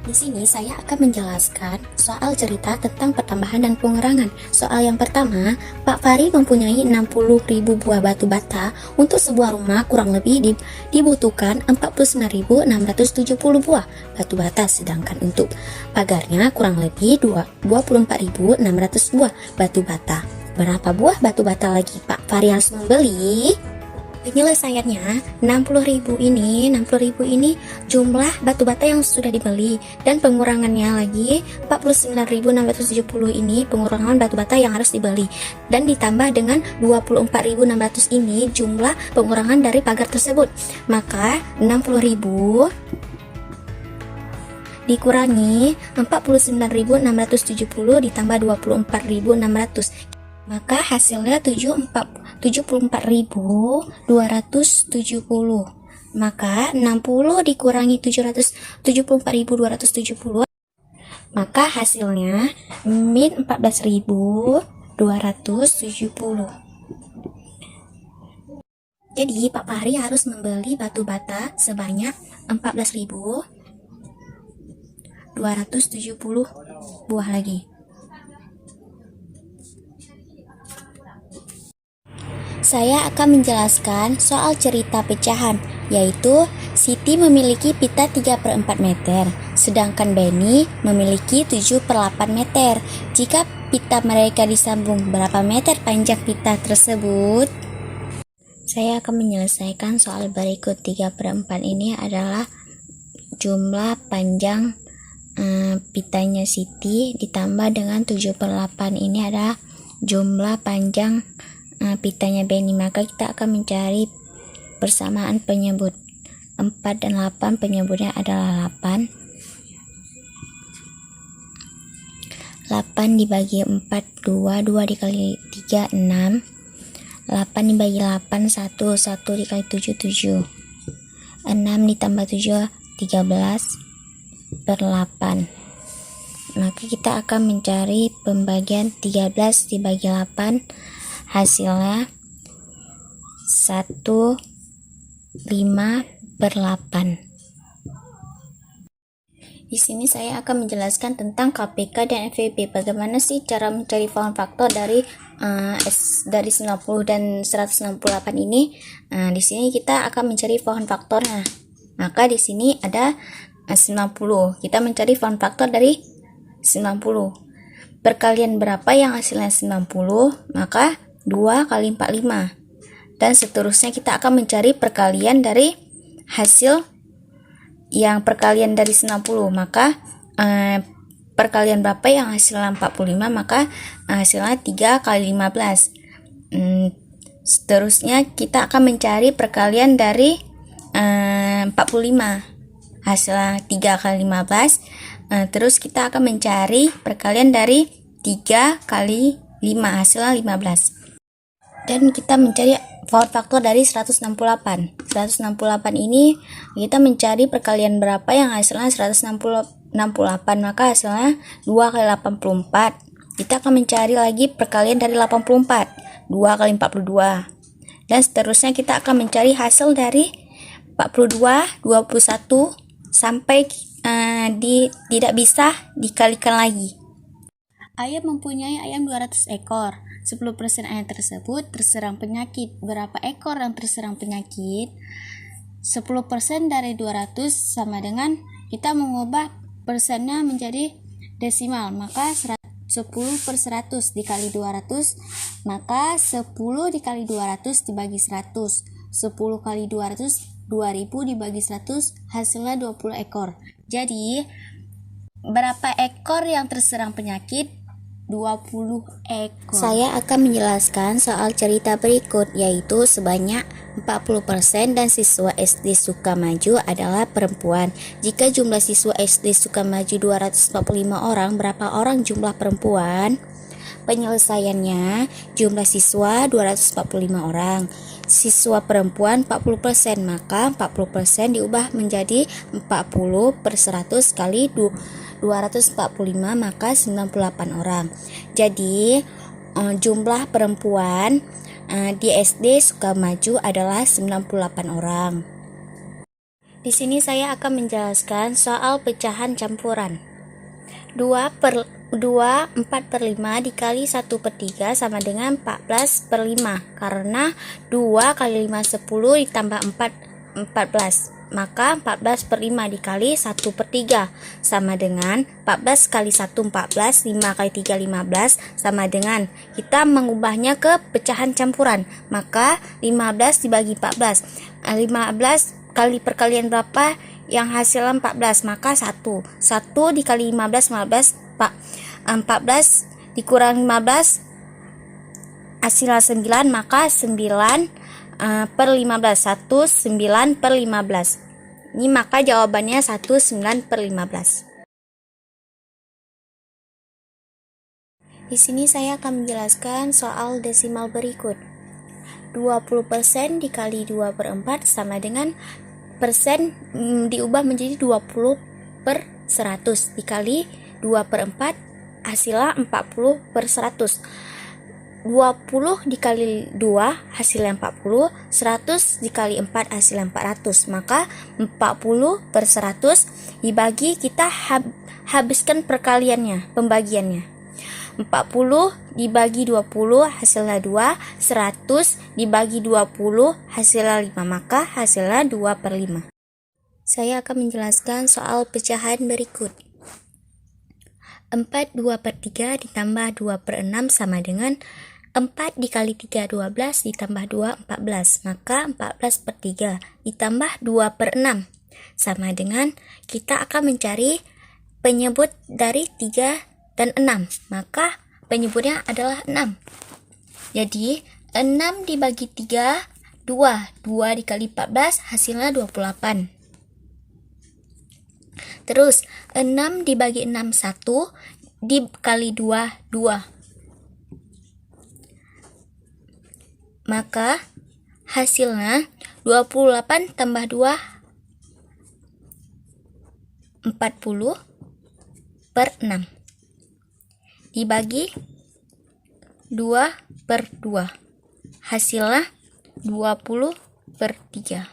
Di sini saya akan menjelaskan soal cerita tentang pertambahan dan pengurangan. Soal yang pertama, Pak Fari mempunyai 60.000 buah batu bata. Untuk sebuah rumah kurang lebih dibutuhkan 49.670 buah batu bata, sedangkan untuk pagarnya kurang lebih 24.600 buah batu bata. Berapa buah batu bata lagi Pak Fari harus membeli? Penyelesaiannya 60.000 ini jumlah batu bata yang sudah dibeli, dan pengurangannya lagi 49.670 ini pengurangan batu bata yang harus dibeli, dan ditambah dengan 24.600 ini jumlah pengurangan dari pagar tersebut. Maka 60.000 dikurangi 49.670 ditambah 24.600, maka hasilnya 74.270. Maka 60 dikurangi 74.270, maka hasilnya min 14.270. Jadi Pak Fahri harus membeli batu bata sebanyak 14.270 buah lagi. Saya akan menjelaskan soal cerita pecahan, yaitu Siti memiliki pita 3/4 meter, sedangkan Benny memiliki 7/8 meter. Jika pita mereka disambung, berapa meter panjang pita tersebut? Saya akan menyelesaikan soal berikut. 3/4 ini adalah jumlah panjang pitanya Siti, ditambah dengan 7/8 ini adalah jumlah panjang pitanya Benny. Maka kita akan mencari persamaan penyebut. 4 dan 8 penyebutnya adalah 8. 8 dibagi 4 2, 2 dikali 3 6. 8 dibagi 8 1, 1 dikali 7 7. 6 ditambah 7 13/8. Maka kita akan mencari pembagian 13 dibagi 8, hasilnya 1/5/8. Di sini saya akan menjelaskan tentang KPK dan FVP. Bagaimana sih cara mencari pohon faktor dari 90 dan 168 ini? Di sini kita akan mencari pohon faktornya. Maka di sini ada 90. Kita mencari pohon faktor dari 90. Perkalian berapa yang hasilnya 90? Maka 2 kali 45. Dan seterusnya kita akan mencari perkalian dari hasil yang perkalian dari 90. Maka perkalian berapa yang hasilnya 45? Maka hasilnya 3 kali 15. Seterusnya kita akan mencari perkalian dari 45. Hasilnya 3 kali 15. Terus kita akan mencari perkalian dari 3 kali 5, hasilnya 15. Dan kita mencari pohon faktor dari 168. 168 ini kita mencari perkalian berapa yang hasilnya 168, maka hasilnya 2 kali 84. Kita akan mencari lagi perkalian dari 84, 2 kali 42. Dan seterusnya kita akan mencari hasil dari 42, 21 sampai tidak bisa dikalikan lagi. Ayam mempunyai ayam 200 ekor. 10% ayam tersebut terserang penyakit. Berapa ekor yang terserang penyakit? 10% dari 200 sama dengan kita mengubah persennya menjadi desimal, maka 10/100 dikali 200, maka 10 dikali 200 dibagi 100. 10 kali 200, 2000 dibagi 100, hasilnya 20 ekor. Jadi berapa ekor yang terserang penyakit? 20 ekor. Saya akan menjelaskan soal cerita berikut, yaitu sebanyak 40% dan siswa SD Sukamaju adalah perempuan. Jika jumlah siswa SD Sukamaju 245 orang, berapa orang jumlah perempuan? Penyelesaiannya, jumlah siswa 245 orang, siswa perempuan 40%, maka 40% diubah menjadi 40/100 kali 245, maka 98 orang. Jadi jumlah perempuan di SD Sukamaju adalah 98 orang. Di sini saya akan menjelaskan soal pecahan campuran. 4/5 dikali 1/3 sama dengan 14/5, karena 2 kali 5 10 ditambah 4 14, maka 14/5 dikali 1/3 sama dengan 14 kali 1 14, 5 kali 3 15, sama dengan, kita mengubahnya ke pecahan campuran, maka 15 dibagi 14, 15 kali perkalian berapa yang hasilnya 14, maka 1 dikali 15 14 dikurang 15 hasilnya 9, maka 9/15, 9/15. Ini maka jawabannya 9/15. Di sini saya akan menjelaskan soal desimal berikut. 20% dikali 2/4 sama dengan persen diubah menjadi 20/100 dikali 2/4 hasilnya 40/100. 20 dikali 2 hasilnya 40, 100 dikali 4 hasilnya 400, maka 40/100 dibagi, kita habiskan perkaliannya, pembagiannya. 40 dibagi 20 hasilnya 2, 100 dibagi 20 hasilnya 5, maka hasilnya 2/5. Saya akan menjelaskan soal pecahan berikut. 4 2/3 ditambah 2/6 sama dengan 4 dikali 3 12 ditambah 2 14, maka 14/3 ditambah 2/6 sama dengan, kita akan mencari penyebut dari 3 dan 6, maka penyebutnya adalah 6. Jadi 6 dibagi 3 2 dikali 14 hasilnya 28. Terus 6 dibagi 6 1 dikali 2 2, maka hasilnya 28 tambah 2 40/6 dibagi 2/2, hasilnya 20/3.